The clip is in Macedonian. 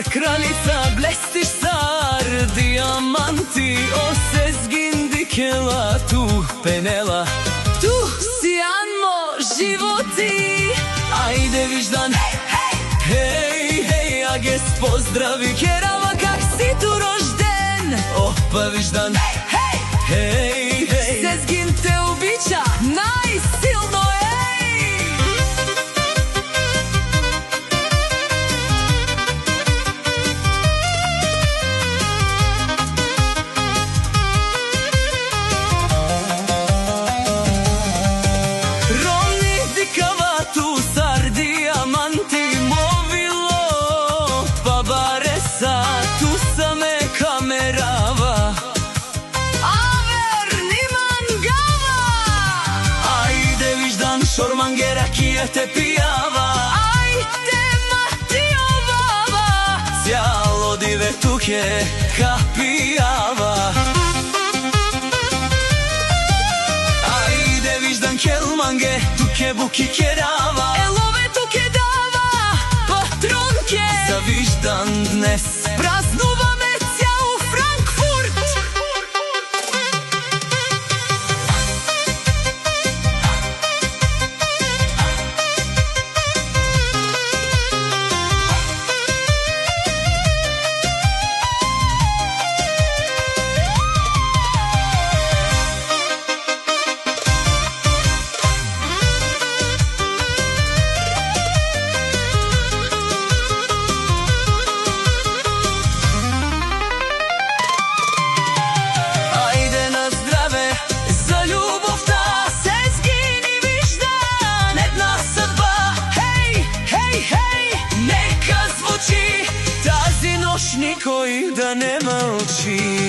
краница, блестиш цар, диаманти, о Сезгин Дикела, tu Penela, tu сјанмо животи. Ајде виждан, хеј, хеј, Агес поздрави Керава, как си ту рожден. Опа виждан, хеј, хеј, Сезгин те обича најсилно, Шормангера кија те пијава, ајде матијова, цјало диве туке капијава. Ајде виждан келманге, туке буки керава, елове туке дава, патронке. За виждан днес празнуваме цјал Франкфурт. Никој да не мълчи.